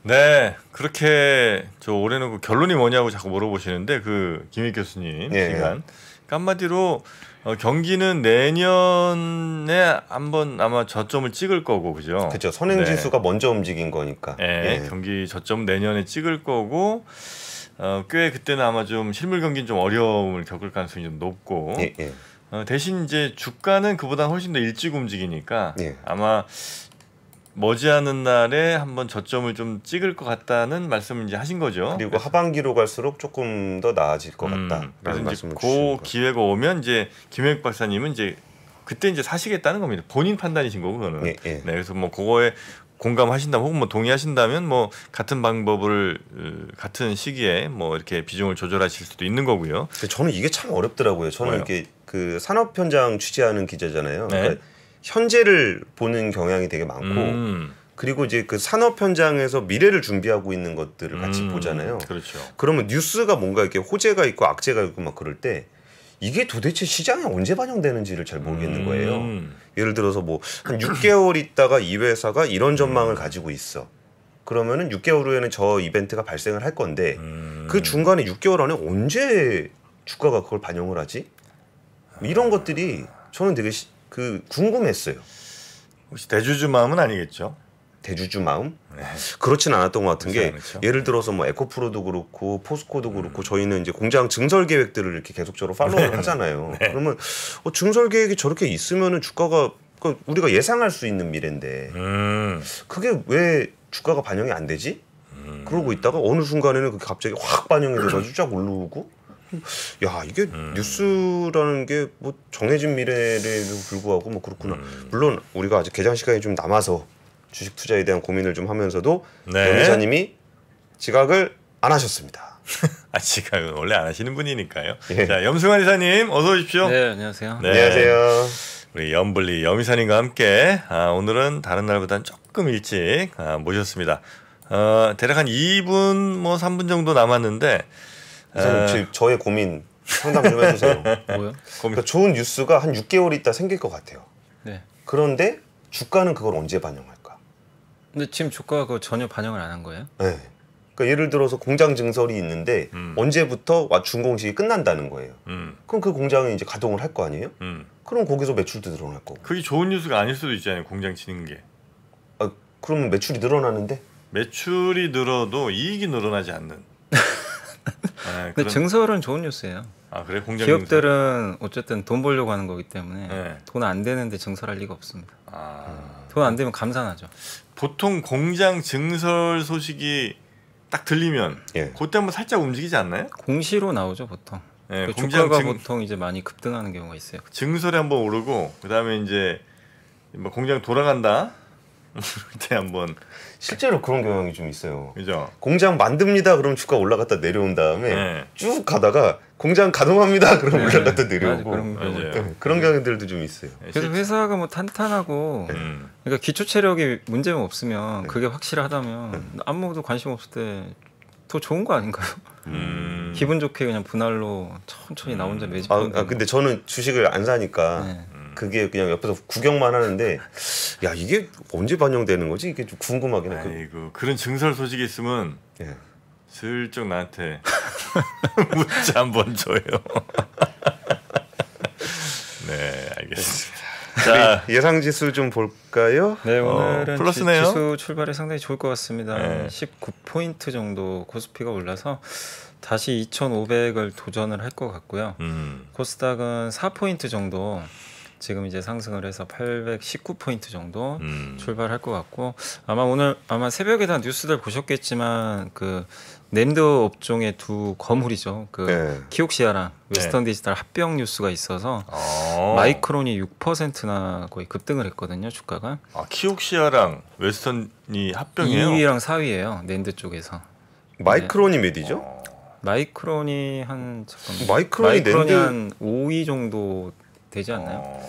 네, 그렇게 저 올해는 그 결론이 뭐냐고 자꾸 물어보시는데 그 김익 교수님 예. 시간. 그러니까 한마디로 경기는 내년에 한번 아마 저점을 찍을 거고 그죠? 그렇죠. 선행지수가 먼저 움직인 거니까. 네, 경기 저점 내년에 찍을 거고 꽤 그때는 아마 좀 실물 경기는 좀 어려움을 겪을 가능성이 좀 높고 대신 이제 주가는 그보다 훨씬 더 일찍 움직이니까 아마 머지않은 날에 한번 저점을 좀 찍을 것 같다는 말씀을 이제 하신 거죠. 그리고 하반기로 갈수록 조금 더 나아질 것 같다. 그래서 이제 그 기회가 오면 이제 김혜욱 박사님은 이제 그때 이제 사시겠다는 겁니다. 본인 판단이신 거고 그거는. 네, 그래서 뭐 그거에 공감하신다면 혹은 뭐 동의하신다면 뭐 같은 방법을 같은 시기에 뭐 이렇게 비중을 조절하실 수도 있는 거고요. 저는 이게 참 어렵더라고요. 저는 이렇게 그 산업 현장 취재하는 기자잖아요. 네. 그러니까 현재를 보는 경향이 되게 많고 그리고 이제 그 산업 현장에서 미래를 준비하고 있는 것들을 같이 보잖아요. 그렇죠. 그러면 뉴스가 뭔가 이렇게 호재가 있고 악재가 있고 막 그럴 때 이게 도대체 시장에 언제 반영되는지를 잘 모르겠는 거예요. 예를 들어서 뭐 한 6개월 있다가 이 회사가 이런 전망을 가지고 있어. 그러면은 6개월 후에는 저 이벤트가 발생을 할 건데 그 중간에 6개월 안에 언제 주가가 그걸 반영을 하지? 이런 것들이 저는 되게 궁금했어요. 혹시 대주주 마음은 아니겠죠? 대주주 마음? 네. 그렇진 않았던 것 같은 게 않았죠? 예를 들어서 뭐 에코프로도 그렇고 포스코도 그렇고 저희는 이제 공장 증설 계획들을 이렇게 계속적으로 팔로우를 하잖아요. 그러면 증설 계획이 저렇게 있으면은 주가가 우리가 예상할 수 있는 미래인데 그게 왜 주가가 반영이 안 되지? 그러고 있다가 어느 순간에는 그게 갑자기 확 반영이 돼가지고 쫙 오르고 야 이게 뉴스라는 게 뭐 정해진 미래에도 불구하고 뭐 그렇구나. 물론 우리가 아직 개장 시간이 좀 남아서 주식 투자에 대한 고민을 좀 하면서도 네. 영 기자님이 지각을 안 하셨습니다. 지각은 원래 안 하시는 분이니까요. 자, 염승환 이사님 어서 오십시오. 네, 안녕하세요. 네. 안녕하세요. 우리 염블리 염 이사님과 함께 오늘은 다른 날보다는 조금 일찍 모셨습니다. 대략 한 2분 뭐 3분 정도 남았는데 이사님 저의 고민 상담 좀 해주세요. 뭐요? 그러니까 좋은 뉴스가 한 6개월 있다 생길 것 같아요. 네. 그런데 주가는 그걸 언제 반영할까? 근데 지금 주가가 그거 전혀 반영을 안 한 거예요? 네. 그러니까 예를 들어서 공장 증설이 있는데 언제부터 준공식이 끝난다는 거예요. 그럼 그 공장이 이제 가동을 할 거 아니에요? 그럼 거기서 매출도 늘어날 거고. 그게 좋은 뉴스가 아닐 수도 있잖아요. 공장 짓는 게. 그러면 매출이 늘어나는데? 매출이 늘어도 이익이 늘어나지 않는. 근데 증설은 좋은 뉴스예요. 그래? 공장 기업들은 어쨌든 돈 벌려고 하는 거기 때문에 돈 안 되는데 증설할 리가 없습니다. 돈 안 되면 감산하죠. 보통 공장 증설 소식이 딱 들리면 그때 한번 살짝 움직이지 않나요? 공시로 나오죠 보통. 그 주가가 보통 이제 많이 급등하는 경우가 있어요. 증설에 한번 오르고 그다음에 이제 뭐 공장 돌아간다. 그때 한번 실제로 그런 경향이 좀 있어요. 그죠? 공장 만듭니다. 그럼 주가 올라갔다 내려온 다음에 쭉 가다가 공장 가동합니다. 그럼 올라갔다 내려오고 그런 경향들도 좀 있어요. 그래서 회사가 뭐 탄탄하고 그러니까 기초 체력이 문제가 없으면 그게 확실하다면 아무도 관심 없을 때 더 좋은 거 아닌가요? 기분 좋게 그냥 분할로 천천히 나 혼자 매집하는 근데 저는 주식을 안 사니까 그게 그냥 옆에서 구경만 하는데 야 이게 언제 반영되는 거지? 이게 좀 궁금하긴 해요. 아이고 그런 증설 소식이 있으면 슬쩍 나한테 문자 한번 줘요. 네, 알겠습니다. 자, 예상 지수 좀 볼까요? 네, 오늘은 플러스네요. 지수 출발이 상당히 좋을 것 같습니다. 19포인트 정도 코스피가 올라서 다시 2,500을 도전을 할 것 같고요. 코스닥은 4포인트 정도 지금 이제 상승을 해서 819포인트 정도 출발할 것 같고 아마 새벽에 다 뉴스들 보셨겠지만 그 낸드 업종의 두 거물이죠. 키옥시아랑 웨스턴 디지털 합병 뉴스가 있어서 마이크론이 6%나 거의 급등을 했거든요. 주가가. 키옥시아랑 웨스턴이 합병이에요? 2위랑 4위예요. 낸드 쪽에서. 마이크론이 몇이죠? 마이크론이 한 마이크론이 낸드 한 5위 정도 되지 않나요?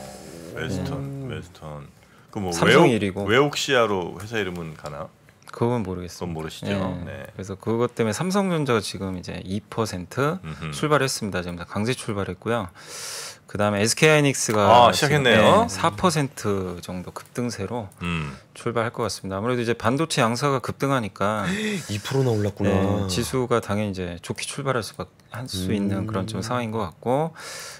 웨스턴. 그뭐 삼성 1위고 외옥시아로 회사 이름은 가나? 그건 모르겠어요. 그건 모르시죠. 그래서 그것 때문에 삼성전자가 지금 이제 2% 출발했습니다. 지금 다 강세 출발했고요. 그다음에 SK하이닉스가 시작했네요. 4% 정도 급등세로 출발할 것 같습니다. 아무래도 이제 반도체 양사가 급등하니까 2%나 올랐구나. 네, 지수가 당연히 이제 좋게 출발할 수 있는 그런 좀 상황인 것 같고,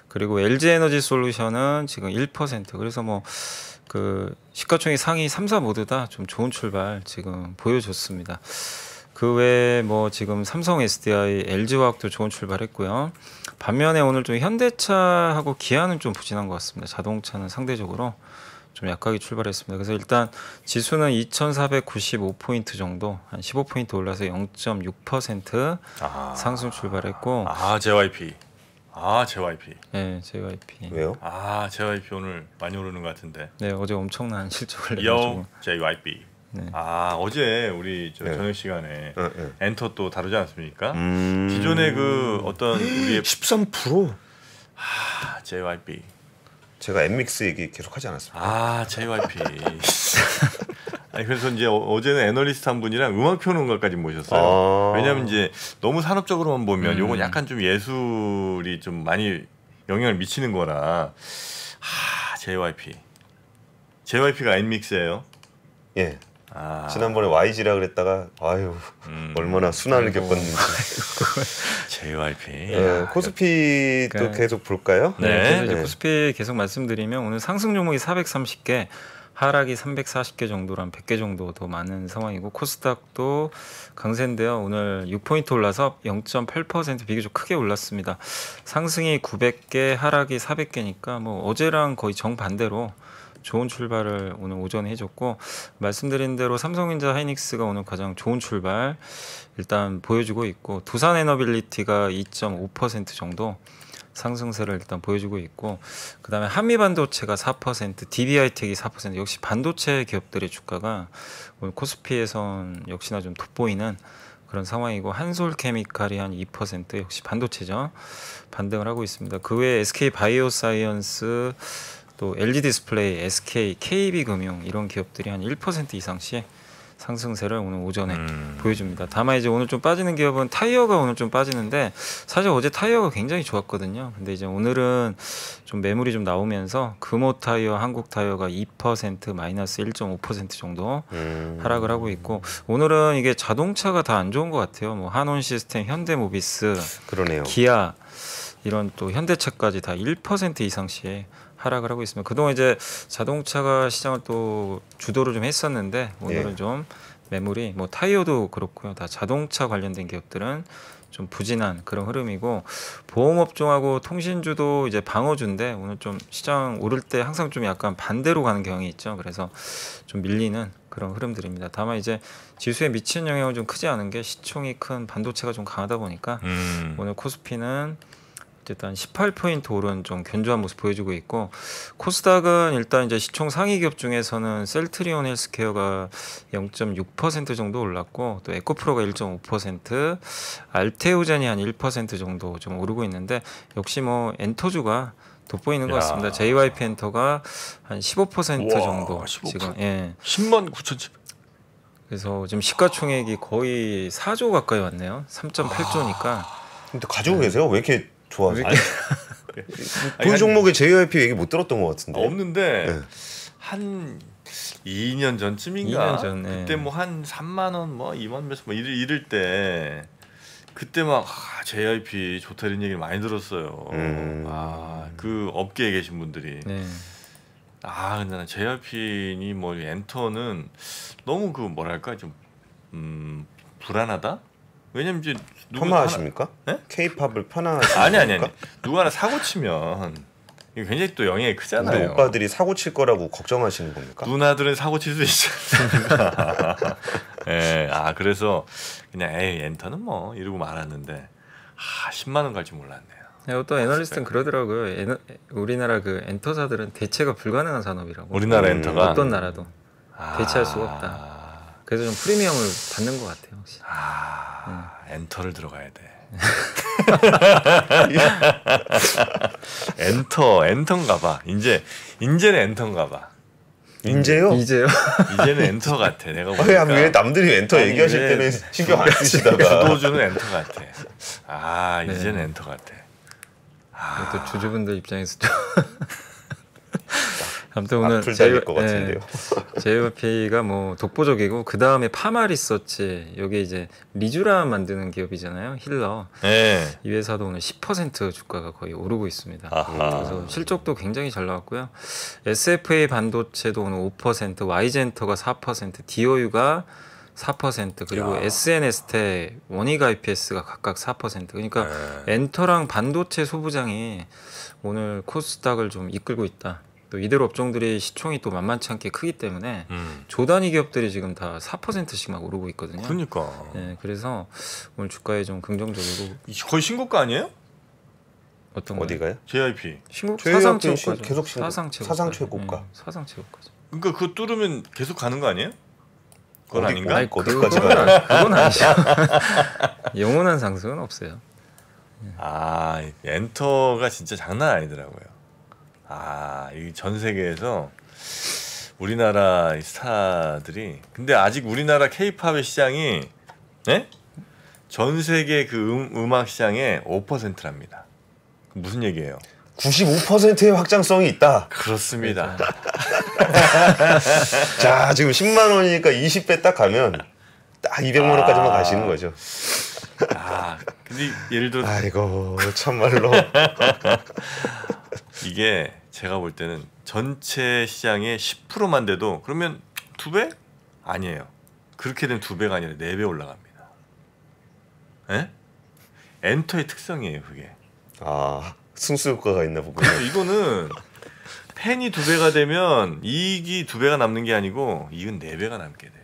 그리고 LG에너지솔루션은 지금 1%. 그래서 뭐 그 시가총액 상위 3사 모두 다 좀 좋은 출발 지금 보여줬습니다. 그 외에 뭐 지금 삼성 SDI, LG화학도 좋은 출발했고요. 반면에 오늘 좀 현대차하고 기아는 좀 부진한 것 같습니다. 자동차는 상대적으로 좀 약하게 출발했습니다. 그래서 일단 지수는 2,495포인트 정도, 한 15포인트 올라서 0.6% 상승 출발했고. JYP. JYP. 네, JYP. 왜요? JYP 오늘 많이 오르는 것 같은데. 네, 어제 엄청난 실적을 내가지고. JYP. 네. 어제 우리 네. 저녁 시간에 네. 엔터 또 다루지 않습니까? 기존의 그 어떤 우리의 13%? JYP. 제가 엠믹스 얘기 계속 하지 않았습니까? JYP. 아니 그래서 이제 어제는 애널리스트 한 분이랑 음악 평론가까지 모셨어요. 왜냐하면 이제 너무 산업적으로만 보면 요건 약간 좀 예술이 좀 많이 영향을 미치는 거라. JYP. JYP가 엠믹스예요. 예. 지난번에 YG라 그랬다가 얼마나 순환을 겪었는지. JYP. 네, 코스피도 계속 볼까요? 그래서 이제 코스피 계속 말씀드리면 오늘 상승 종목이 430개, 하락이 340개 정도로 한 100개 정도 더 많은 상황이고, 코스닥도 강세인데요. 오늘 6포인트 올라서 0.8% 비교적 크게 올랐습니다. 상승이 900개, 하락이 400개니까 뭐 어제랑 거의 정반대로 좋은 출발을 오늘 오전에 해줬고, 말씀드린 대로 삼성전자 하이닉스가 오늘 가장 좋은 출발 일단 보여주고 있고, 두산에너빌리티가 2.5% 정도 상승세를 일단 보여주고 있고, 그 다음에 한미반도체가 4%, DB하이텍이 4%. 역시 반도체 기업들의 주가가 오늘 코스피에선 역시나 좀 돋보이는 그런 상황이고, 한솔케미칼이 한 2%, 역시 반도체죠, 반등을 하고 있습니다. 그 외에 SK바이오사이언스, 또 LG디스플레이, SK, KB금융 이런 기업들이 한 1% 이상씩 상승세를 오늘 오전에 보여줍니다. 다만 이제 오늘 좀 빠지는 기업은 타이어가 오늘 좀 빠지는데, 사실 어제 타이어가 굉장히 좋았거든요. 근데 이제 오늘은 좀 매물이 좀 나오면서 금호타이어, 한국타이어가 2% 마이너스 1.5% 정도 하락을 하고 있고, 오늘은 이게 자동차가 다 안 좋은 것 같아요. 뭐 한온시스템, 현대모비스, 그러네요. 기아 이런 또 현대차까지 다 1% 이상씩 하락을 하고 있습니다. 그동안 이제 자동차가 시장을 또 주도를 좀 했었는데, 오늘은 좀 매물이 뭐 타이어도 그렇고요, 다 자동차 관련된 기업들은 좀 부진한 그런 흐름이고, 보험업종하고 통신주도 이제 방어주인데 오늘 좀 시장 오를 때 항상 좀 약간 반대로 가는 경향이 있죠. 그래서 좀 밀리는 그런 흐름들입니다. 다만 이제 지수에 미치는 영향은 좀 크지 않은 게, 시총이 큰 반도체가 좀 강하다 보니까 오늘 코스피는 일단 18포인트 오른 좀 견조한 모습 보여주고 있고, 코스닥은 일단 이제 시총 상위 기업 중에서는 셀트리온 헬스케어가 0.6% 정도 올랐고, 또 에코프로가 1.5%, 알테오젠이 한 1% 정도 좀 오르고 있는데, 역시 뭐 엔터주가 돋보이는 것 같습니다. JYP 엔터가 한 15% 정도 15%? 지금 10만 9천. 그래서 지금 시가총액이 거의 4조 가까이 왔네요. 3.8조니까. 근데 가지고 계세요? 왜 이렇게 좋아하세요? 그 종목에 JYP 얘기 못 들었던 것 같은데. 없는데 한 2년 전쯤인가. 2년 전, 그때 뭐 한 3만 원, 뭐 2만 몇십 뭐 이럴 때, 그때 막 JYP 좋다 이런 얘기를 많이 들었어요. 그 업계에 계신 분들이. 네. 근데 난 JYP니 뭐 엔터는 너무 그 뭐랄까 좀 불안하다. 왜냐면 이제 편하십니까? K-팝을 편하십니까? 아니. 누가 하나 사고 치면 이게 굉장히 또 영향이 크잖아요. 우리 오빠들이 사고 칠 거라고 걱정하시는 겁니까? 누나들은 사고 칠 수 있지 않습니까? 그래서 그냥 엔터는 뭐 이러고 말았는데 10만 원 갈지 몰랐네요. 또 애널리스트는 그러더라고요. 우리나라 그 엔터사들은 대체가 불가능한 산업이라고. 우리나라 엔터가 어떤 나라도 대체할 수가 없다. 그래서 좀 프리미엄을 받는 것 같아요, 혹시. 엔터를 들어가야 돼. 엔터인가봐. 이제는 엔터인가봐. 인제요? 이제요? 이제는 엔터 같아. 내가 보니까. 왜 남들이 엔터 얘기하실 때는 신경 안 쓰시다가 주도주는 엔터 같아. 이제는 엔터 같아. 또 주주분들 입장에서 좀 아무튼 오늘 악플 달릴 것 같은데요. JYP가 뭐 독보적이고 그 다음에 파마 리서치 여기 이제 리쥬람 만드는 기업이잖아요. 힐러. 네. 이 회사도 오늘 10% 주가가 거의 오르고 있습니다. 아하. 그래서 실적도 굉장히 잘 나왔고요. SFA 반도체도 오늘 5%, Y젠터가 4%, DOU가 4% 그리고 SNS텍, 원익 IPS가 각각 4%. 그러니까 엔터랑 반도체 소부장이 오늘 코스닥을 좀 이끌고 있다. 또 이들 업종들이 시총이 또 만만치 않게 크기 때문에 조단위 기업들이 지금 다 4%씩 막 오르고 있거든요. 그러니까. 네, 그래서 오늘 주가에 좀 긍정적이고 거의 신고가 아니에요? 어떤 어디가요? JYP. 신고 JYP 사상 최고가죠. 계속 사상 최고가. 네, 사상 최고가죠. 그러니까 그거 뚫으면 계속 가는 거 아니에요? 그건 아닌가? 아니, 어디까지 그건 아니죠. 영원한 상승은 없어요. 아, 엔터가 진짜 장난 아니더라고요. 아, 이 전 세계에서 우리나라 이 스타들이 근데 아직 우리나라 K-팝의 시장이 네? 전 세계 그 음악 시장의 5%랍니다. 무슨 얘기예요? 95%의 확장성이 있다. 그렇습니다. 자, 지금 10만 원이니까 20배 딱 가면 딱 200만 원까지만 가시는 거죠. 아, 근데 예를 들어 아이고, 참말로. 이게 제가 볼 때는 전체 시장의 10%만 돼도 그러면 2배? 아니에요. 그렇게 되면 2배가 아니라 4배 올라갑니다. 에? 엔터의 특성이에요, 그게. 아, 승수 효과가 있나 보군요. 이거는 팬이 2배가 되면 이익이 2배가 남는 게 아니고 이익은 4배가 남게 돼요.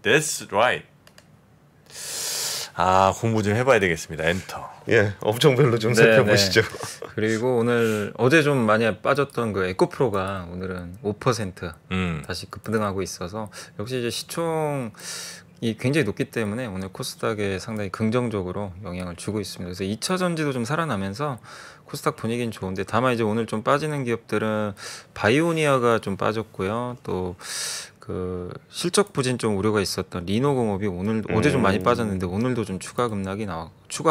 That's right. 아, 공부 좀 해봐야 되겠습니다. 엔터. 예, 업종별로 좀 살펴보시죠. 그리고 오늘 어제 좀 많이 빠졌던 그 에코프로가 오늘은 5% 다시 급등하고 있어서 역시 이제 시총이 굉장히 높기 때문에 오늘 코스닥에 상당히 긍정적으로 영향을 주고 있습니다. 그래서 2차 전지도 좀 살아나면서 코스닥 분위기는 좋은데 다만 이제 오늘 좀 빠지는 기업들은 바이오니아가 좀 빠졌고요. 또 그 실적 부진 좀 우려가 있었던 리노공업이 오늘 어제 좀 많이 빠졌는데 오늘도 좀 추가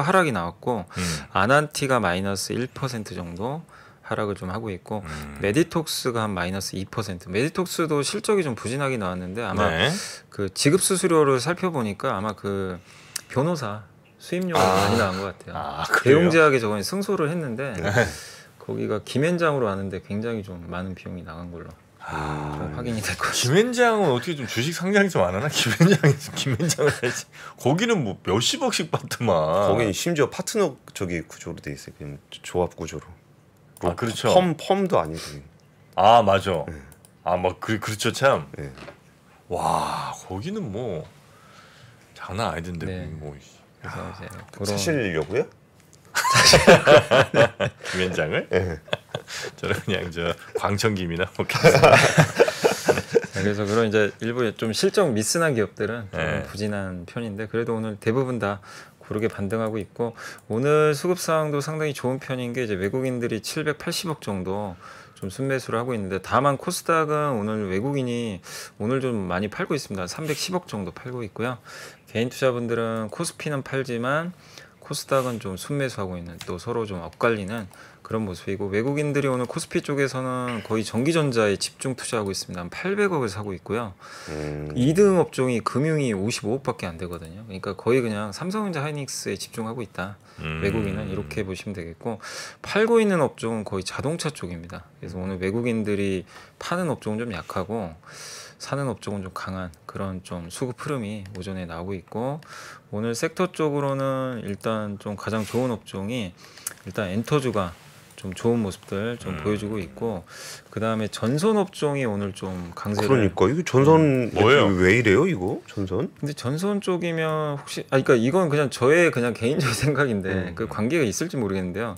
하락이 나왔고 아난티가 마이너스 1% 정도 하락을 좀 하고 있고 메디톡스가 한 마이너스 2%. 메디톡스도 실적이 좀 부진하게 나왔는데 아마 그 지급 수수료를 살펴보니까 아마 그 변호사 수임료가 많이 나온 것 같아요. 대웅제약에 저번에 승소를 했는데 거기가 김현장으로 아는데 굉장히 좀 많은 비용이 나간 걸로. 확인이 될 것 같아요. 김현장은 어떻게 좀 주식 상장이 좀 안 하나? 김현장을 할지. 거기는 뭐 몇십억씩 받더만. 거기는 심지어 파트너 저기 구조로 돼 있어요. 그냥 조합 구조로. 아, 그렇죠. 펌도 아니고. 아, 맞아. 아, 막 그렇죠 참. 네. 와, 거기는 뭐 장난 아니던데. 네. 뭐. 그래서 이제 사시려고요? 김현장을? 네. 저는 그냥 저 광천김이나 먹겠습니다. 그래서 그런 이제 일부 좀 실적 미스난 기업들은 좀 네. 부진한 편인데 그래도 오늘 대부분 다 고르게 반등하고 있고 오늘 수급 상황도 상당히 좋은 편인 게 이제 외국인들이 780억 정도 좀 순매수를 하고 있는데 다만 코스닥은 오늘 외국인이 오늘 좀 많이 팔고 있습니다. 310억 정도 팔고 있고요. 개인 투자분들은 코스피는 팔지만 코스닥은 좀 순매수하고 있는 또 서로 좀 엇갈리는 그런 모습이고 외국인들이 오늘 코스피 쪽에서는 거의 전기전자에 집중 투자하고 있습니다. 한 800억을 사고 있고요. 2등 업종이 금융이 55억밖에 안 되거든요. 그러니까 거의 그냥 삼성전자 하이닉스에 집중하고 있다. 외국인은 이렇게 보시면 되겠고 팔고 있는 업종은 거의 자동차 쪽입니다. 그래서 오늘 외국인들이 파는 업종은 좀 약하고 사는 업종은 좀 강한 그런 좀 수급 흐름이 오전에 나오고 있고 오늘 섹터 쪽으로는 일단 좀 가장 좋은 업종이 일단 엔터주가 좀 좋은 모습들 좀 보여주고 있고 그 다음에 전선 업종이 오늘 좀 강세를. 그러니까 이거 전선 뭐예요? 왜 이래요 이거 전선? 근데 전선 쪽이면 혹시 그러니까 이건 그냥 저의 그냥 개인적인 생각인데 그 관계가 있을지 모르겠는데요.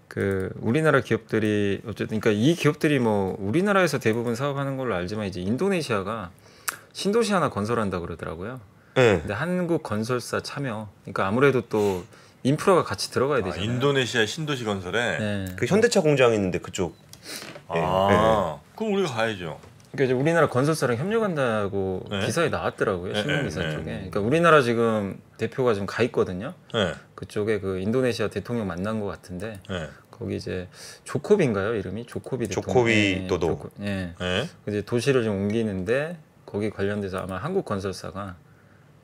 그 우리나라 기업들이 어쨌든 그러니까 이 기업들이 뭐 우리나라에서 대부분 사업하는 걸로 알지만 이제 인도네시아가 신도시 하나 건설한다 그러더라고요. 네. 근데 한국 건설사 참여. 그러니까 아무래도 또 인프라가 같이 들어가야 되잖아요. 인도네시아 신도시 건설에. 네. 그 현대차 공장 있는데 그쪽. 아, 그럼 우리가 가야죠. 그러니까 이제 우리나라 건설사랑 협력한다고 네. 기사에 나왔더라고요. 네, 신문기사 네, 쪽에. 네. 그러니까 우리나라 지금 대표가 좀 가 있거든요. 네. 그쪽에 그 인도네시아 대통령 만난 것 같은데 네. 거기 이제 조코비인가요 이름이? 조코비 대통령. 조코비 도도. 예. 네. 이제 도시를 좀 옮기는데 거기 관련돼서 아마 한국 건설사가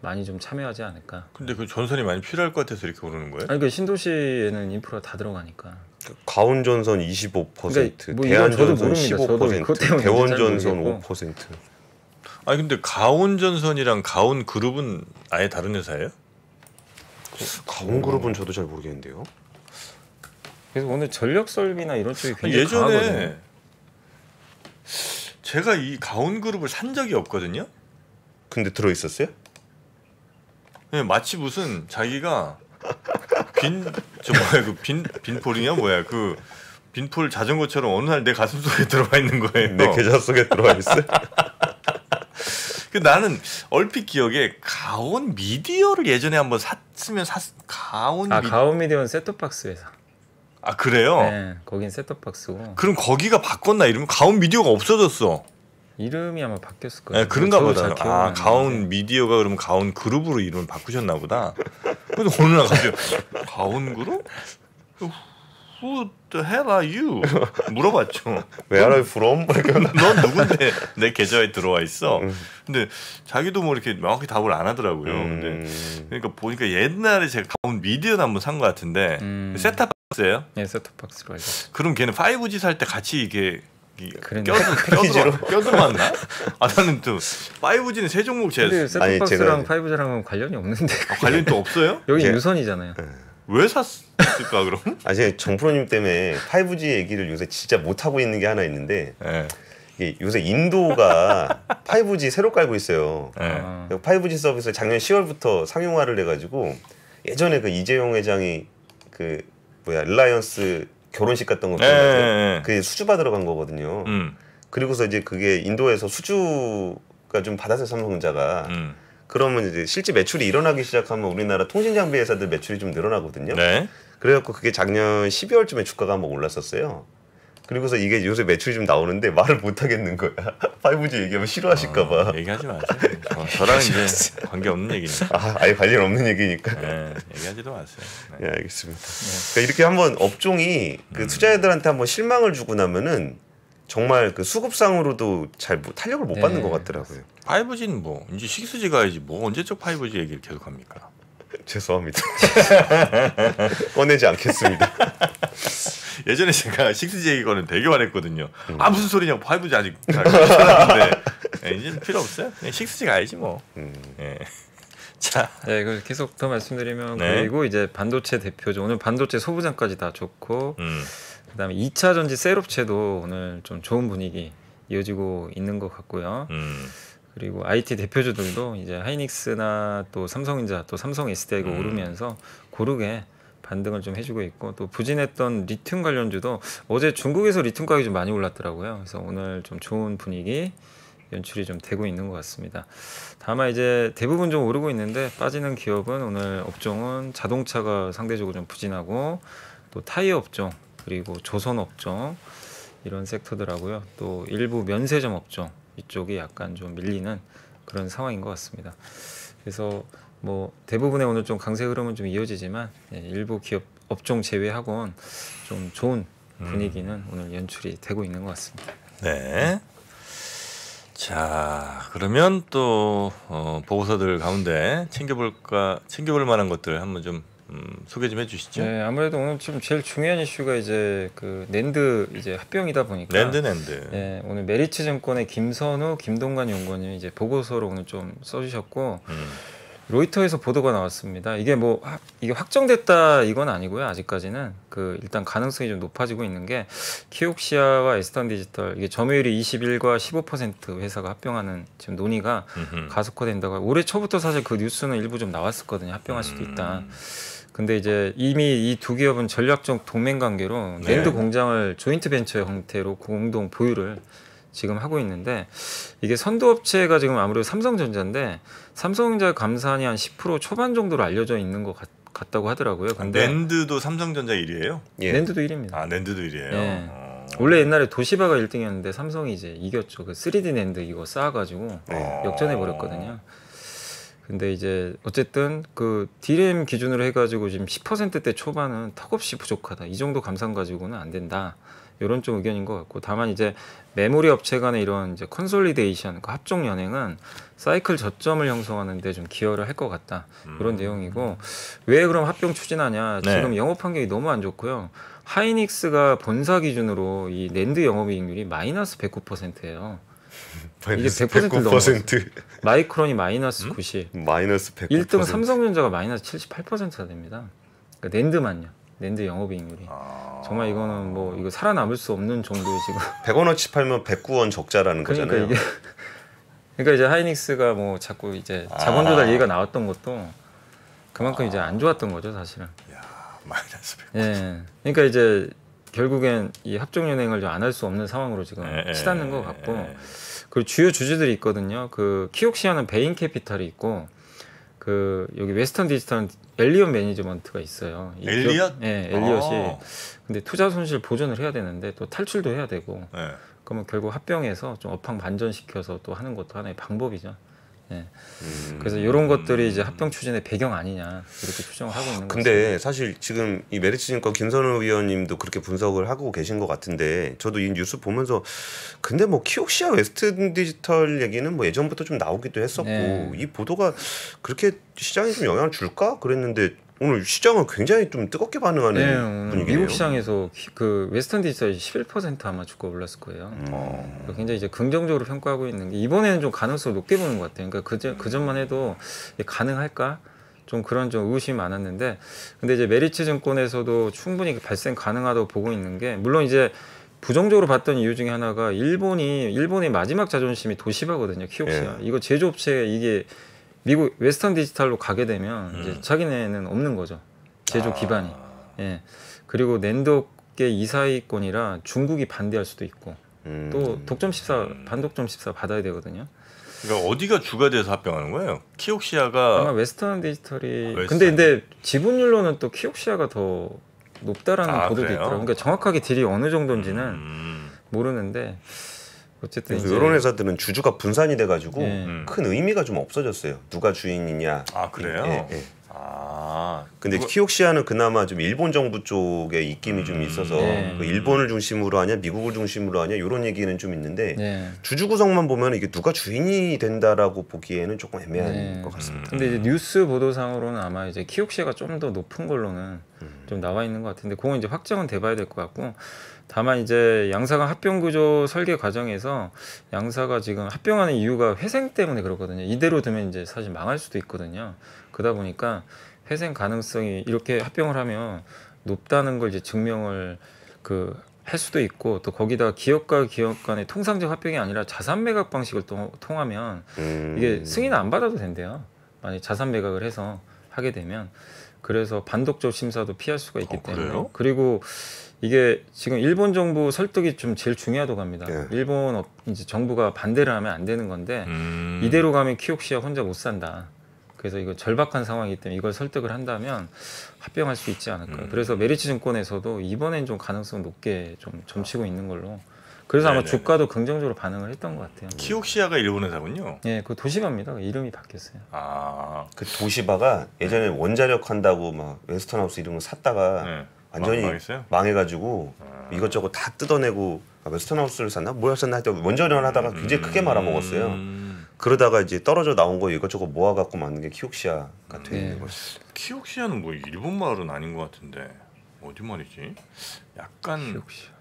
많이 좀 참여하지 않을까. 근데 그 전선이 많이 필요할 것 같아서 이렇게 오르는 거예요? 아니 그 신도시에는 인프라 다 들어가니까. 가온전선 25%, 그러니까 뭐 이건 저도 대한전선 모릅니다. 15%, 대원전선 5%. 아니 근데 가온전선이랑 가온그룹은 아예 다른 회사예요? 가온그룹은 저도 잘 모르겠는데요. 그래서 오늘 전력설비나 이런 쪽이 굉장히 예전에 강하거든요. 제가 이 가온그룹을 산 적이 없거든요. 근데 들어 있었어요? 네, 마치 무슨 자기가 빈폴이냐 뭐야 그 빈폴 자전거처럼 어느 날 내 가슴 속에 들어가 있는 거예요. 내 계좌 속에 들어와 있어요? 그 나는 얼핏 기억에 가온 미디어를 예전에 한번 샀으면 가온 가온미디어는 셋톱박스 회사. 아 그래요? 네, 거긴 셋톱박스고. 그럼 거기가 바꿨나 이러면 가온 미디어가 없어졌어. 이름이 아마 바뀌었을 거예요. 네, 그런가 보다. 잘 기억은 안 가온 나는데. 미디어가 그러면 가온 그룹으로 이름을 바꾸셨나 보다. 그래서 어느 날 갑자기 가온 그룹? Who the hell are you? 물어봤죠. Where are you from? 넌 누군데 내 계좌에 들어와 있어? 근데 자기도 뭐 이렇게 명확히 답을 안 하더라고요. 근데 그러니까 보니까 옛날에 제가 가온 미디어를 한번 산 것 같은데 셋탑박스예요? 네, 셋톱박스로 알고 있어요. 그럼 걔는 5G 살 때 같이 이게 그랬네. 껴들어왔나? 아 나는 또 5G는 세 종목 근데 제가 셋톱박스랑 5G랑은 관련이 없는데. 관련이 또 없어요? 여기 제- 유선이잖아요. 왜 샀을까 그럼? 제가 정프로님 때문에 5G 얘기를 요새 진짜 못 하고 있는 게 하나 있는데 네. 이게 요새 인도가 5G 새로 깔고 있어요. 네. 5G 서비스 작년 10월부터 상용화를 해가지고 예전에 그 이재용 회장이 그 릴라이언스 결혼식 갔던 거 기억나세요? 그게 수주 받으러 간 거거든요. 그리고서 이제 그게 인도에서 수주가 좀 받았어요, 삼성전자가. 그러면 이제 실제 매출이 일어나기 시작하면 우리나라 통신장비 회사들 매출이 좀 늘어나거든요. 네. 그래갖고 그게 작년 12월쯤에 주가가 한번 올랐었어요. 그리고서 이게 요새 매출이 좀 나오는데 말을 못 하겠는 거야. 5G 얘기하면 싫어하실까봐. 얘기하지 마세요. 저랑 이제 관계 없는 얘기니까. 아예 관련 없는 얘기니까. 네, 얘기하지도 마세요. 네. 예, 알겠습니다. 그러니까 이렇게 한번 업종이 그 투자자들한테 한번 실망을 주고 나면은 정말 그 수급상으로도 잘 탄력을 못 받는 것 같더라고요. 5G는 뭐 이제 6G 가야지 뭐 언제적 5G 얘기를 계속 합니까? 죄송합니다. 꺼내지 않겠습니다. 예전에 제가 6G 얘기 거는 되게 많았거든요. 아 무슨 소리냐고 5G 아직 잘하는데 이제 필요 없어요. 그냥 6G 가야지 뭐. 예. 자, 네, 그 계속 더 말씀드리면 네. 그리고 이제 반도체 대표죠. 오늘 반도체 소부장까지 다 좋고 그다음에 2차 전지 셀업체도 오늘 좀 좋은 분위기 이어지고 있는 것 같고요. 그리고 IT 대표주들도 이제 하이닉스나 또 삼성전자 또 삼성 SDI가 오르면서 고르게 반등을 좀 해주고 있고 또 부진했던 리튬 관련주도 어제 중국에서 리튬 가격이 좀 많이 올랐더라고요. 그래서 오늘 좀 좋은 분위기 연출이 좀 되고 있는 것 같습니다. 다만 이제 대부분 좀 오르고 있는데 빠지는 기업은 오늘 업종은 자동차가 상대적으로 좀 부진하고 또 타이어 업종 그리고 조선 업종 이런 섹터들하고요. 또 일부 면세점 업종 이쪽이 약간 좀 밀리는 그런 상황인 것 같습니다. 그래서 뭐 대부분의 오늘 좀 강세 흐름은 좀 이어지지만 일부 기업 업종 제외하고는 좀 좋은 분위기는 오늘 연출이 되고 있는 것 같습니다. 네. 자, 그러면 또 보고서들 가운데 챙겨볼 만한 것들 한번 좀 소개 좀 해주시죠. 네, 아무래도 오늘 지금 제일 중요한 이슈가 이제 그 낸드 이제 합병이다 보니까 낸드. 네, 오늘 메리츠증권의 김선우, 김동관 연구원님이 이제 보고서를 오늘 좀 써주셨고 로이터에서 보도가 나왔습니다. 이게 뭐 이게 확정됐다 이건 아니고요. 아직까지는 그 일단 가능성이 좀 높아지고 있는 게 키옥시아와 에스턴 디지털 이게 점유율이 21과 15% 회사가 합병하는 지금 논의가 가속화된다고. 올해 초부터 사실 그 뉴스는 일부 좀 나왔었거든요. 합병할 수도 있다. 근데 이제 이미 이 두 기업은 전략적 동맹 관계로 낸드 공장을 조인트 벤처 형태로 공동 보유를 지금 하고 있는데 이게 선도업체가 지금 아무래도 삼성전자인데 삼성전자 감산이 한 10% 초반 정도로 알려져 있는 것 같다고 하더라고요. 근데 낸드도 삼성전자 1위예요? 예. 낸드도 1위입니다. 아, 낸드도 1위예요. 네. 원래 옛날에 도시바가 1등이었는데 삼성이 이제 이겼죠. 그 3D 낸드 이거 쌓아가지고 역전해 버렸거든요. 근데 이제 어쨌든 그 D램 기준으로 해가지고 지금 10%대 초반은 턱없이 부족하다. 이 정도 감산 가지고는 안 된다. 이런 좀 의견인 것 같고, 다만 이제 메모리 업체 간의 이런 이제 컨솔리데이션, 그 합종 연행은 사이클 저점을 형성하는데 좀 기여를 할 것 같다. 이런 내용이고, 왜 그럼 합병 추진하냐? 지금 영업 환경이 너무 안 좋고요. 하이닉스가 본사 기준으로 이 낸드 영업이익률이 마이너스 109%예요. 이게 100%를 넘어서 마이크론이 마이너스 90, 마이너스 100%. 1등 삼성전자가 마이너스 78%가 됩니다. 그러니까 낸드만요. 낸드 영업이익률이 정말 이거는 뭐 이거 살아남을 수 없는 정도의 지금 100원어치 팔면 109원 적자라는 그러니까 거잖아요. 이게 그러니까 이제 하이닉스가 뭐 자꾸 이제 자본 조달 얘기가 나왔던 것도 그만큼 이제 안 좋았던 거죠, 사실은. 야, 마이너스 100%. 예. 그러니까 이제 결국엔 이 합종 연행을 안 할 수 없는 상황으로 지금 치닫는 것 같고, 그리고 주요 주주들이 있거든요. 그 키옥시아는 베인 캐피탈이 있고, 그 여기 웨스턴 디지털은 엘리엇 매니지먼트가 있어요. 엘리엇? 네, 엘리엇이. 근데 투자 손실 보전을 해야 되는데 또 탈출도 해야 되고. 그러면 결국 합병해서 좀 업황 반전시켜서 또 하는 것도 하나의 방법이죠. 예. 그래서 이런 것들이 이제 합병 추진의 배경 아니냐 이렇게 추정을 하고 있는 거죠. 근데 사실 지금 이 메리츠증권 김선우 위원님도 그렇게 분석을 하고 계신 것 같은데, 저도 이 뉴스 보면서 근데 뭐 키옥시아 웨스턴 디지털 얘기는 뭐 예전부터 좀 나오기도 했었고 이 보도가 그렇게 시장에 좀 영향을 줄까 그랬는데 오늘 시장은 굉장히 좀 뜨겁게 반응하는 분위기네요. 미국 시장에서 그 웨스턴 디지털이 11% 아마 주가 올랐을 거예요. 굉장히 이제 긍정적으로 평가하고 있는 게, 이번에는 좀 가능성을 높게 보는 것 같아요. 그러니까 그 전만 해도 가능할까? 좀 그런 좀 의심이 많았는데, 근데 이제 메리츠 증권에서도 충분히 발생 가능하다고 보고 있는 게, 물론 이제 부정적으로 봤던 이유 중에 하나가 일본의 마지막 자존심이 도시바거든요. 키옥시아. 이거 제조업체 이게 미국 웨스턴 디지털로 가게 되면 이제 자기네는 없는 거죠. 제조 기반이. 예. 그리고 낸드업계 이사이권이라 중국이 반대할 수도 있고, 또 독점 심사, 반독점 심사 받아야 되거든요. 그러니까 어디가 주가 돼서 합병하는 거예요? 키옥시아가 아마 웨스턴 디지털이 근데 지분율로는 또 키옥시아가 더 높다라는 보도도 그래요? 있더라고요. 그러니까 정확하게 딜이 어느 정도인지는 모르는데, 어쨌든 이제 이런 회사들은 주주가 분산이 돼가지고 큰 의미가 좀 없어졌어요. 누가 주인이냐. 아 그래요? 근데 키옥시아는 그나마 좀 일본 정부 쪽에 입김이 좀 있어서 그 일본을 중심으로 하냐 미국을 중심으로 하냐 이런 얘기는 좀 있는데 주주 구성만 보면 이게 누가 주인이 된다라고 보기에는 조금 애매한 것 같습니다. 근데 이제 뉴스 보도상으로는 아마 이제 키옥시아가 좀 더 높은 걸로는 좀 나와 있는 것 같은데, 그건 이제 확정은 돼봐야 될 것 같고, 다만 이제 양사가 합병 구조 설계 과정에서 양사가 지금 합병하는 이유가 회생 때문에 그렇거든요. 이대로 두면 이제 사실 망할 수도 있거든요. 그러다 보니까 회생 가능성이 이렇게 합병을 하면 높다는 걸 이제 증명을 할 수도 있고, 또 거기다 기업과 기업 간의 통상적 합병이 아니라 자산 매각 방식을 통하면 이게 승인 안 받아도 된대요. 만약 자산 매각을 해서 하게 되면. 그래서 반독점 심사도 피할 수가 있기 때문에. 그래요? 그리고 이게 지금 일본 정부 설득이 좀 제일 중요하다고 합니다. 일본 이제 정부가 반대를 하면 안 되는 건데 이대로 가면 키옥시아 혼자 못 산다. 그래서 이거 절박한 상황이기 때문에 이걸 설득을 한다면 합병할 수 있지 않을까. 그래서 메리츠 증권에서도 이번엔 좀 가능성 높게 좀 점치고 있는 걸로. 그래서 아마 주가도 긍정적으로 반응을 했던 것 같아요. 키옥시아가 일본 회사군요. 네, 그 도시바입니다. 이름이 바뀌었어요. 그 도시바가 예전에 원자력 한다고 막 웨스턴하우스 이런 거 샀다가 완전히 망해가지고 이것저것 다 뜯어내고 웨스턴하우스를 샀나? 뭘 샀나? 하여튼 원자력을 하다가 굉장히 크게 말아먹었어요. 그러다가 이제 떨어져 나온 거 이것저것 모아갖고 만든 게 키옥시아가 돼 있는 거죠. 키옥시아는 뭐 일본 말은 아닌 것 같은데 어디 말이지? 약간 키옥시아.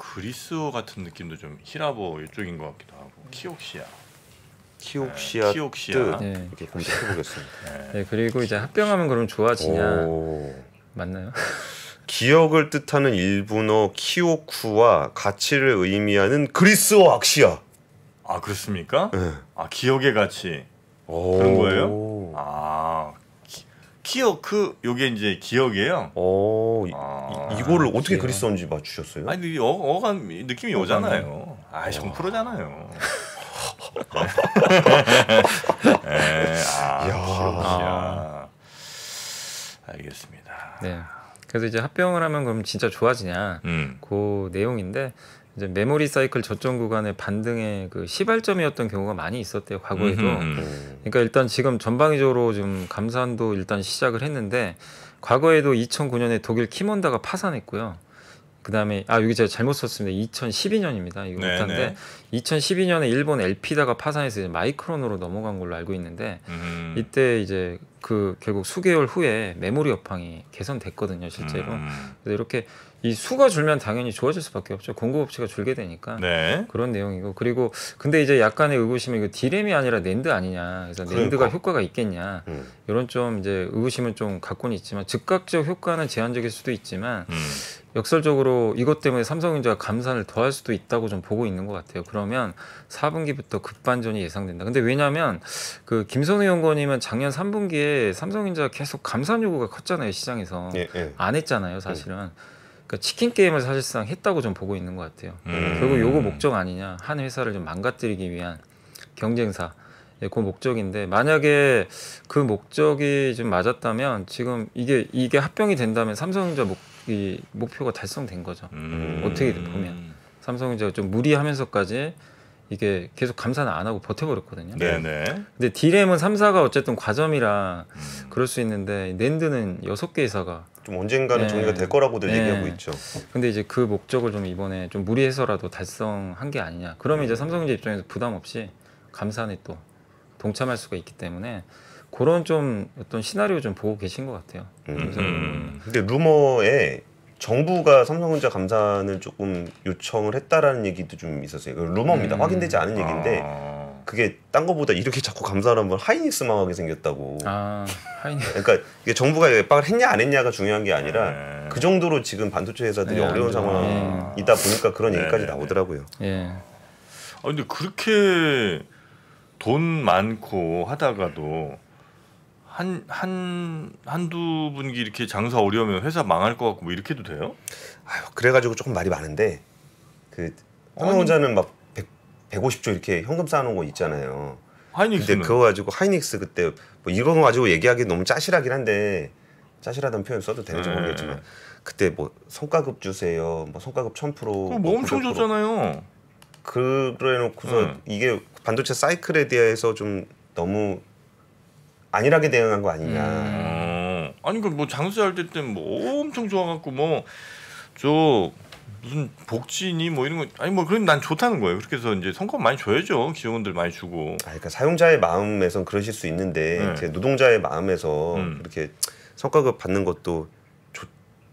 그리스어 같은 느낌도 좀 히라보 이쪽인 것 같기도 하고. 키옥시아 이렇게 검색해 보겠습니다. 네, 그리고 이제 합병하면 그럼 좋아지냐? 맞나요? 기억을 뜻하는 일본어 키오쿠와 가치를 의미하는 그리스어 악시아. 아 그렇습니까? 네. 아 기억의 가치 그런 거예요? 아 기억 요게 이제 기억이에요. 이거를 어떻게 그리스어인지 맞추셨어요? 아니 어감 느낌이 오잖아요. 아 정 프로잖아요. 기억이야. 알겠습니다. 네. 그래서 이제 합병을 하면 그럼 진짜 좋아지냐 그 내용인데 이제 메모리 사이클 저점 구간의 반등의 그 시발점이었던 경우가 많이 있었대요 과거에도. 그러니까 일단 지금 전방위적으로 좀 감산도 일단 시작을 했는데 과거에도 2009년에 독일 키몬다가 파산했고요. 그다음에 여기 제가 잘못 썼습니다. 2012년입니다. 이거 못한데 2012년에 일본 엘피다가 파산해서 이제 마이크론으로 넘어간 걸로 알고 있는데 이때 이제 그 결국 수개월 후에 메모리 업황이 개선됐거든요, 실제로. 그래서 이렇게 이 수가 줄면 당연히 좋아질 수밖에 없죠. 공급업체가 줄게 되니까 그런 내용이고 그리고 근데 이제 약간의 의구심이 이거 디램이 아니라 낸드 아니냐. 그래서 낸드가 효과가 있겠냐. 이런 좀 이제 의구심은 좀 갖고는 있지만 즉각적 효과는 제한적일 수도 있지만 역설적으로 이것 때문에 삼성전자가 감산을 더할 수도 있다고 좀 보고 있는 것 같아요. 그러면 4분기부터 급반전이 예상된다. 근데 왜냐하면 그 김선우 연구원님은 작년 3분기에 삼성전자가 계속 감산 요구가 컸잖아요 시장에서. 안 했잖아요 사실은. 그러니까 치킨 게임을 사실상 했다고 좀 보고 있는 것 같아요. 결국 요거 목적 아니냐. 한 회사를 좀 망가뜨리기 위한 경쟁사. 그 목적인데 만약에 그 목적이 좀 맞았다면 지금 이게 합병이 된다면 삼성전자 이 목표가 달성된 거죠. 어떻게 보면 삼성전자가 좀 무리하면서까지 이게 계속 감산을 안 하고 버텨버렸거든요. 네네. 근데 D램은 3사가 어쨌든 과점이라 그럴 수 있는데 낸드는 6개 회사가 좀 언젠가는 정리가 될 거라고들 얘기하고 있죠. 근데 이제 그 목적을 좀 이번에 좀 무리해서라도 달성한 게 아니냐. 그러면 이제 삼성전자 입장에서 부담 없이 감산에 또 동참할 수가 있기 때문에 그런 좀 어떤 시나리오 좀 보고 계신 것 같아요. 근데 루머에 정부가 삼성전자 감산을 조금 요청을 했다라는 얘기도 좀 있었어요. 루머입니다. 확인되지 않은 얘기인데 그게 딴 거보다 이렇게 자꾸 감산을 하면 하이닉스 망하게 생겼다고. 하이닉스. 그러니까 이게 정부가 협박을 했냐 안 했냐가 중요한 게 아니라 그 정도로 지금 반도체 회사들이 어려운 상황이다 보니까 그런 얘기까지 나오더라고요. 근데 그렇게 돈 많고 하다가도 한두 분기 이렇게 장사 어려우면 회사 망할 것 같고 뭐 이렇게도 돼요? 그래가지고 조금 말이 많은데 그 삼성전자는 막 150조 이렇게 현금 쌓아놓은 거 있잖아요. 하이닉스는? 근데 그거 가지고 하이닉스 그때 뭐 이런 거 가지고 얘기하기 너무 짜실하긴 한데 짜실하다는 표현 써도 되는지 모르겠지만 그때 뭐 성과급 주세요, 뭐 성과급 1000%. 뭐 엄청 줬잖아요. 그래놓고서 이게 반도체 사이클에 대해서 좀 너무 안일하게 대응한 거 아니냐. 아니 그 뭐 장수할 때 뭐 엄청 좋아갖고 뭐 저 무슨 복지니 뭐 이런 거 아니 뭐 그런 난 좋다는 거예요. 그렇게 해서 이제 성과 많이 줘야죠. 지원들 많이 주고. 그러니까 사용자의 마음에선 그러실 수 있는데 이제 노동자의 마음에서 그렇게 성과급 받는 것도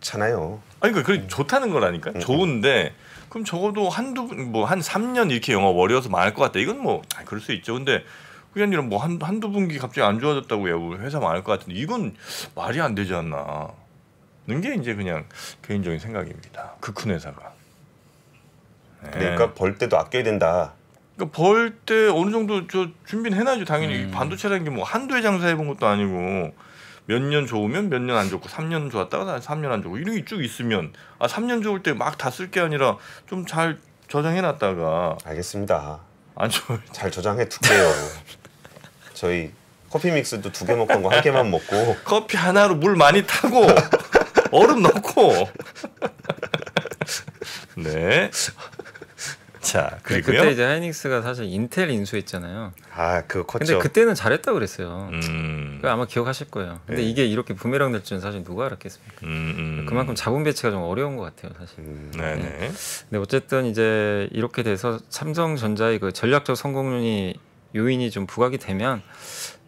좋잖아요. 아니 그러니까 좋다는 거라니까. 좋은데 그럼 적어도 한 3년 이렇게 영업 어려워서 망할 것 같다. 이건 뭐 그럴 수 있죠. 근데 그게 아니라 뭐 한두 분기 갑자기 안 좋아졌다고 회사 망할 것 같은데 이건 말이 안 되지 않나. 는 게 이제 그냥 개인적인 생각입니다. 그 큰 회사가. 그러니까 벌 때도 아껴야 된다. 그러니까 벌 때 어느 정도 저 준비는 해놔야죠. 당연히 반도체라는 게 뭐 한두 해 장사해본 것도 아니고 몇 년 좋으면 몇 년 안 좋고 3년 좋았다가 3년 안 좋고 이런 게 쭉 있으면 3년 좋을 때 막 다 쓸 게 아니라 좀 잘 저장해놨다가. 알겠습니다. 안 좋을 잘 저장해 둘게요. 저희 커피 믹스도 2개 먹던 거 1개만 먹고 커피 하나로 물 많이 타고 얼음 넣고. 네. 자 그리고요. 그때 이제 하이닉스가 사실 인텔 인수했잖아요. 그거 컸죠. 근데 그때는 잘했다 그랬어요. 그거 아마 기억하실 거예요. 근데 이게 이렇게 부메랑 될 줄은 사실 누가 알았겠습니까? 그만큼 자본 배치가 좀 어려운 것 같아요, 사실. 네네. 근데 어쨌든 이제 이렇게 돼서 삼성전자의 그 전략적 요인이 좀 부각이 되면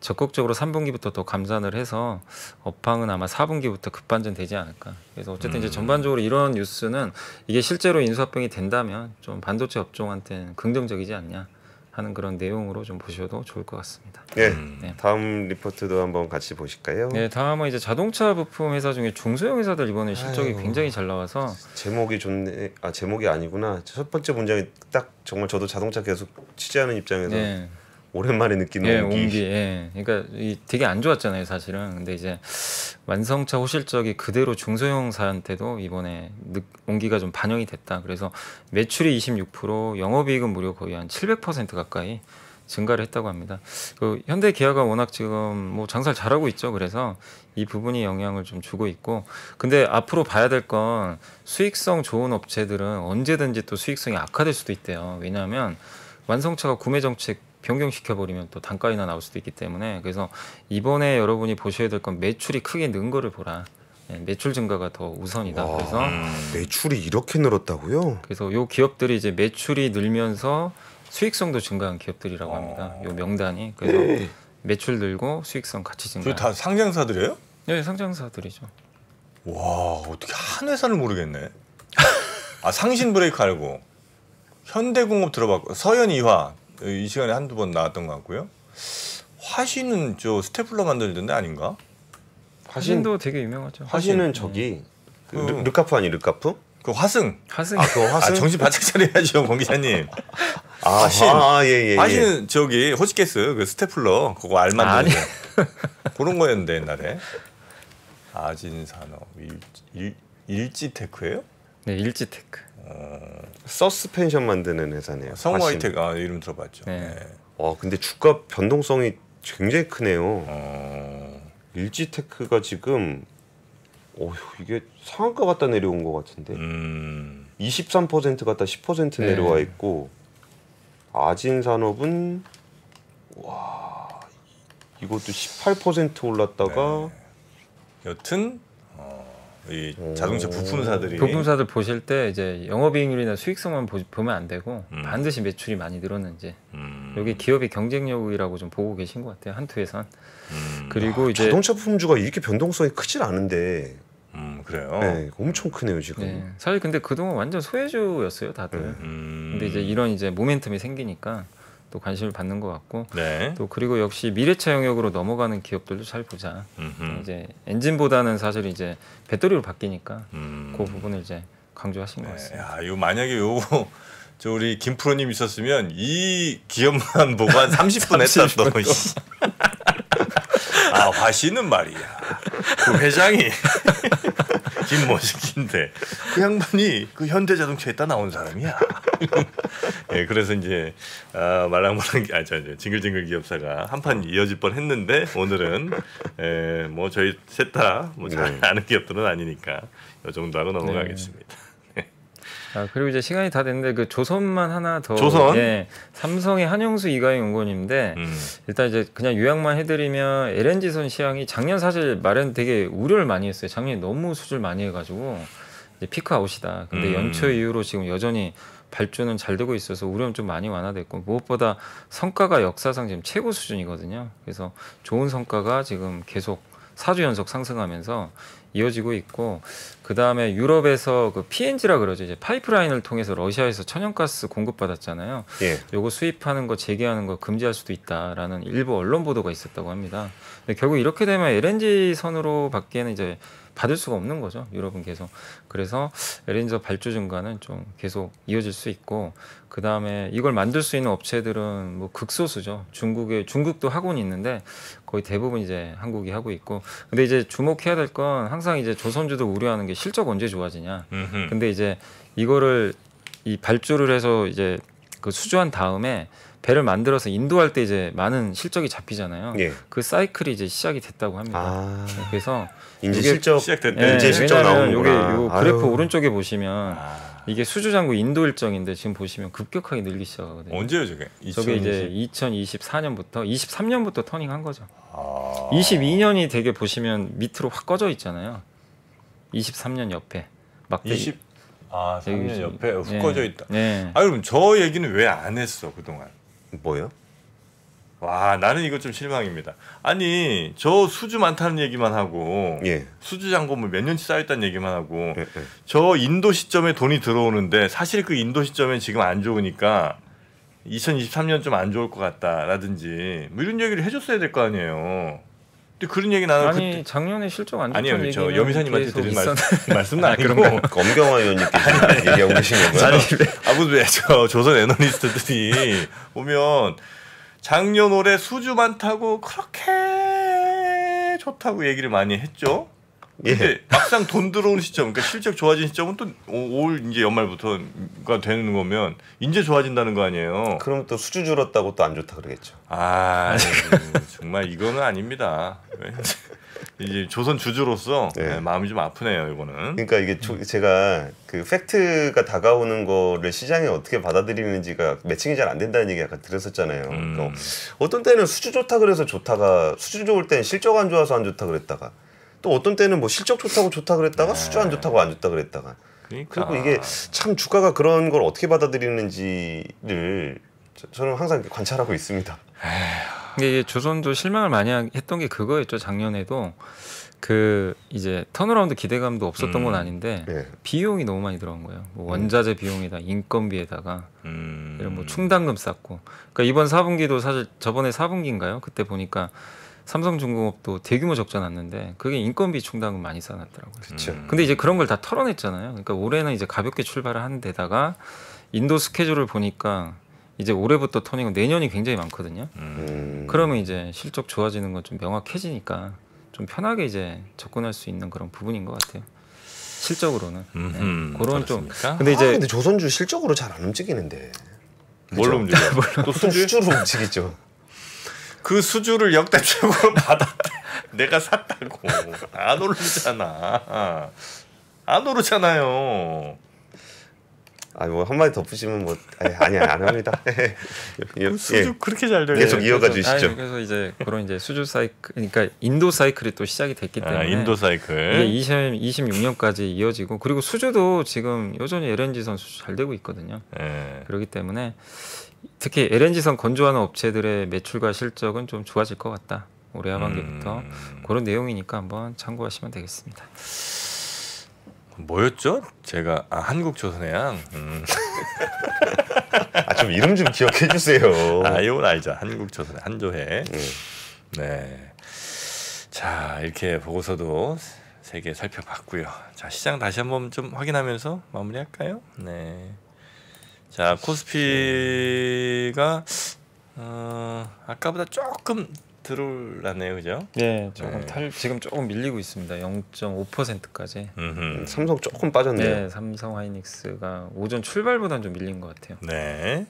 적극적으로 3분기부터 더 감산을 해서 업황은 아마 4분기부터 급반전 되지 않을까. 그래서 어쨌든 이제 전반적으로 이런 뉴스는 이게 실제로 인수합병이 된다면 좀 반도체 업종한테는 긍정적이지 않냐 하는 그런 내용으로 좀 보셔도 좋을 것 같습니다. 네. 다음 리포트도 한번 같이 보실까요? 네, 다음은 이제 자동차 부품 회사 중에 중소형 회사들 이번에 실적이 굉장히 잘 나와서 제목이 좋네. 제목이 아니구나. 첫 번째 문장이 딱 정말 저도 자동차 계속 취재하는 입장에서 오랜만에 느끼는 온기. 그러니까 되게 안 좋았잖아요, 사실은. 근데 이제 완성차 호실적이 그대로 중소형사한테도 이번에 온기가 좀 반영이 됐다. 그래서 매출이 26%, 영업이익은 무려 거의 한 700% 가까이 증가를 했다고 합니다. 그 현대 기아가 워낙 지금 뭐 장사를 잘하고 있죠. 그래서 이 부분이 영향을 좀 주고 있고, 근데 앞으로 봐야 될 건 수익성 좋은 업체들은 언제든지 또 수익성이 악화될 수도 있대요. 왜냐하면 완성차가 구매 정책 변경시켜 버리면 또 단가 인하 나올 수도 있기 때문에, 그래서 이번에 여러분이 보셔야 될 건 매출이 크게 는 거를 보라. 매출 증가가 더 우선이다. 와, 그래서 매출이 이렇게 늘었다고요? 그래서 요 기업들이 이제 매출이 늘면서 수익성도 증가한 기업들이라고 합니다. 요 명단이. 그래서 매출 늘고 수익성 같이 증가. 다 상장사들이에요? 네, 상장사들이죠. 와, 어떻게 한 회사를 모르겠네. 아, 상신 브레이크 알고, 현대공업 들어봤고, 서현이화 이 시간에 한두 번 나왔던 것 같고요. 화신은 저 스테플러 만들던데 아닌가? 화신도 되게 유명하죠. 화신은 저기 르카프 아니 르카프? 그 화승. 화승. 아, 그 화승. 정신 바짝 차려야죠, 권 기자님. 화신. 예. 화신은 저기 호치케스 그 스테플러 그거 알 만드는 아니. 그런 거였는데 옛날에. 아진산업 일지테크예요? 네, 일지테크. 서스펜션 만드는 회사네요. 성화이테크 이름 들어봤죠. 네. 와, 근데 주가 변동성이 굉장히 크네요. 일지테크가 지금 이게 상한가 갔다 내려온 것 같은데 23% 갔다 10% 내려와 있고, 아진산업은 와 이것도 18% 올랐다가 여튼 이 자동차 부품사들이 부품사들 보실 때 이제 영업이익률이나 수익성만 보면 안 되고 반드시 매출이 많이 늘었는지 여기 기업의 경쟁력이라고 좀 보고 계신 것 같아요, 한투에선. 그리고 이제 자동차 부품주가 이렇게 변동성이 크질 않은데 그래요. 네, 엄청 크네요 지금. 네, 사실 근데 그동안 완전 소외주였어요 다들. 근데 이제 이런 이제 모멘텀이 생기니까 또 관심을 받는 것 같고, 네. 또 그리고 역시 미래차 영역으로 넘어가는 기업들도 잘 보자. 이제 엔진보다는 사실 이제 배터리로 바뀌니까 그 부분을 이제 강조하신 것 같습니다. 야, 이거 만약에 요거 저 우리 김프로님 있었으면 이 기업만 보고 한 30분 했다 또. 아, 화신은 말이야. 그 회장이 김모식인데 그 양반이 그 현대자동차에다 나온 사람이야. 예, 그래서 이제 말랑말랑 징글징글 기업사가 한판 이어질 뻔했는데 오늘은 뭐 저희 셋 다 뭐 잘 아는 기업들은 아니니까 이 정도 하고 넘어가겠습니다. 그리고 이제 시간이 다 됐는데 그 조선만 하나 더. 조선? 예, 삼성의 한영수 이가영 연구원인데 일단 이제 그냥 요약만 해드리면 LNG선 시황이 작년 사실 말에는 되게 우려를 많이 했어요. 작년에 너무 수주를 많이 해가지고 이제 피크아웃이다. 근데 연초 이후로 지금 여전히 발주는 잘 되고 있어서 우려는 좀 많이 완화됐고, 무엇보다 성과가 역사상 지금 최고 수준이거든요. 그래서 좋은 성과가 지금 계속 4주 연속 상승하면서 이어지고 있고, 그 다음에 유럽에서 그 PNG라 그러죠. 이제 파이프라인을 통해서 러시아에서 천연가스 공급받았잖아요. 예. 요거 수입하는 거 재개하는 거 금지할 수도 있다라는 일부 언론 보도가 있었다고 합니다. 근데 결국 이렇게 되면 LNG 선으로 받기에는 이제 받을 수가 없는 거죠. 유럽은 계속. 그래서 LNG 발주 증가는 좀 계속 이어질 수 있고, 그 다음에 이걸 만들 수 있는 업체들은 뭐 극소수죠. 중국도 하고는 있는데 거의 대부분 이제 한국이 하고 있고. 근데 이제 주목해야 될 건 항상 이제 조선주도 우려하는 게 실적 언제 좋아지냐. 근데 이제 이거를 이 발주를 해서 이제 그 수주한 다음에 배를 만들어서 인도할 때 이제 많은 실적이 잡히잖아요. 예. 그 사이클이 이제 시작이 됐다고 합니다. 그래서 이제 실적 시작됐대. 이제 실적 나오는구나. 요게 요 그래프 오른쪽에 보시면 이게 수주 장고 인도 일정인데 지금 보시면 급격하게 늘기 시작하거든요. 언제요, 저게? 저게 이제 2024년부터 23년부터 터닝한 거죠. 22년이 되게 보시면 밑으로 확 꺼져 있잖아요. 23년 옆에 막대 3년 옆에 훅 꺼져 있다. 네. 그럼 저 얘기는 왜 안 했어 그동안? 뭐요? 와, 나는 이거 좀 실망입니다. 아니, 저 수주 많다는 얘기만 하고 수주 잔고물 몇 년치 쌓였다는 얘기만 하고 저 인도 시점에 돈이 들어오는데 사실 그 인도 시점에 지금 안 좋으니까 2023년 좀 안 좋을 것 같다라든지 뭐 이런 얘기를 해줬어야 될 거 아니에요. 근데 그런 얘기 나는 아니 작년에 실적 안 좋다는 아니요, 저 얘기는 여미사님한테 드린 말씀은 아니고 엄경화 의원님께서 얘기하고 계신 거고요. 왜 저 조선 애널리스트들이 보면 작년 올해 수주 많다고 그렇게 좋다고 얘기를 많이 했죠. 근데 막상 돈 들어오는 시점, 그러니까 실적 좋아진 시점은 또 올 이제 연말부터가 되는 거면 이제 좋아진다는 거 아니에요. 그럼 또 수주 줄었다고 또 안 좋다 그러겠죠. 정말 이거는 아닙니다. 이제 조선 주주로서 마음이 좀 아프네요, 이거는. 그러니까 이게 제가 그 팩트가 다가오는 거를 시장이 어떻게 받아들이는지가 매칭이 잘 안 된다는 얘기 약간 들었었잖아요. 그러니까 어떤 때는 수주 좋다 그래서 좋다가 수주 좋을 때는 실적 안 좋아서 안 좋다 그랬다가 또 어떤 때는 뭐 실적 좋다고 좋다 그랬다가 수주 안 좋다고 안 좋다 그랬다가 그러니까. 그리고 이게 참 주가가 그런 걸 어떻게 받아들이는지를 저는 항상 관찰하고 있습니다. 이게 조선도 실망을 많이 했던 게 그거였죠. 작년에도 그 이제 턴어라운드 기대감도 없었던 건 아닌데 비용이 너무 많이 들어간 거예요. 뭐 원자재 비용이다, 인건비에다가 이런 뭐 충당금 쌓고. 그러니까 이번 4분기도 사실 저번에 4분기인가요? 그때 보니까 삼성중공업도 대규모 적자 났는데 그게 인건비 충당금 많이 쌓아놨더라고요. 그렇죠. 근데 이제 그런 걸 다 털어냈잖아요. 그러니까 올해는 이제 가볍게 출발을 하는 데다가 인도 스케줄을 보니까 이제 올해부터 터닝은 내년이 굉장히 많거든요. 그러면 이제 실적 좋아지는 건 좀 명확해지니까 좀 편하게 이제 접근할 수 있는 그런 부분인 것 같아요. 실적으로는. 그런 좀. 근데 조선주 실적으로 잘 안 움직이는데. 뭘로 움직여? 또 수주로 움직이죠. 그 수주를 역대 최고로 받았다. 내가 샀다고. 안 오르잖아. 안 오르잖아요. 뭐 한마디 덧붙이면 뭐 아니야 안 합니다. 수주 그렇게 잘 되네. 계속 이어가 주시죠. 그래서 이제 그런 이제 수주 사이클, 그러니까 인도 사이클이 또 시작이 됐기 때문에 인도 사이클 이게 26년까지 이어지고 그리고 수주도 지금 여전히 LNG선 수주 잘 되고 있거든요. 그렇기 때문에 특히 LNG선 건조하는 업체들의 매출과 실적은 좀 좋아질 것 같다. 올해 하반기부터 그런 내용이니까 한번 참고하시면 되겠습니다. 뭐였죠? 제가 한국조선해양. 좀 이름 좀 기억해 주세요. 이건 알죠. 한국조선의 한조해. 네. 자, 이렇게 보고서도 세 개 살펴봤고요. 자, 시장 다시 한번 좀 확인하면서 마무리할까요? 네. 자, 코스피가 아까보다 조금 들어올랐네요, 그죠? 네, 조금 지금 조금 밀리고 있습니다. 0.5%까지. 삼성 조금 빠졌네요. 네, 삼성 하이닉스가 오전 출발보다는 좀 밀린 것 같아요. 네,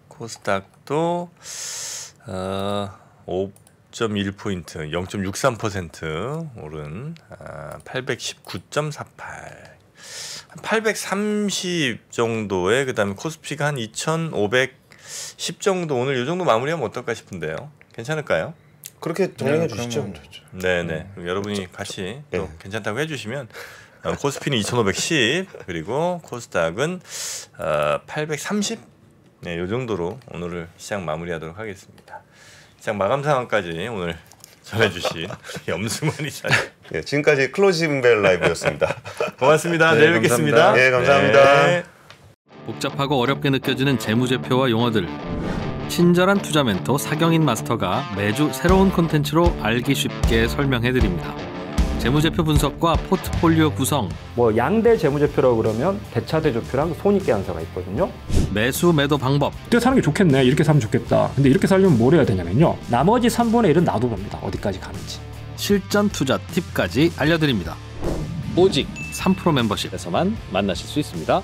코스닥도 5.1포인트, 0.63% 오른 819.48. 830 정도에 그다음에 코스피가 한 2,510 정도 오늘 이 정도 마무리하면 어떨까 싶은데요. 괜찮을까요? 그렇게 정리해 주시죠. 네네. 여러분이 같이 또 괜찮다고 해주시면 코스피는 2,510 그리고 코스닥은 830. 네, 이 정도로 오늘을 시장 마무리하도록 하겠습니다. 시장 마감 상황까지 오늘 전해주신 염승환 이사님. 네, 지금까지 클로징 벨 라이브였습니다. 고맙습니다. 내일 뵙겠습니다. 네, 감사합니다. 네. 복잡하고 어렵게 느껴지는 재무제표와 용어들. 친절한 투자 멘토 사경인 마스터가 매주 새로운 콘텐츠로 알기 쉽게 설명해드립니다. 재무제표 분석과 포트폴리오 구성, 양대 재무제표라고 그러면 대차대조표랑 손익계산서가 있거든요. 매수 매도 방법, 이때 사는 게 좋겠네, 이렇게 사면 좋겠다. 근데 이렇게 살려면 뭘 해야 되냐면요, 나머지 3분의 1은 놔둬봅니다. 어디까지 가는지. 실전 투자 팁까지 알려드립니다. 오직 3프로 멤버십에서만 만나실 수 있습니다.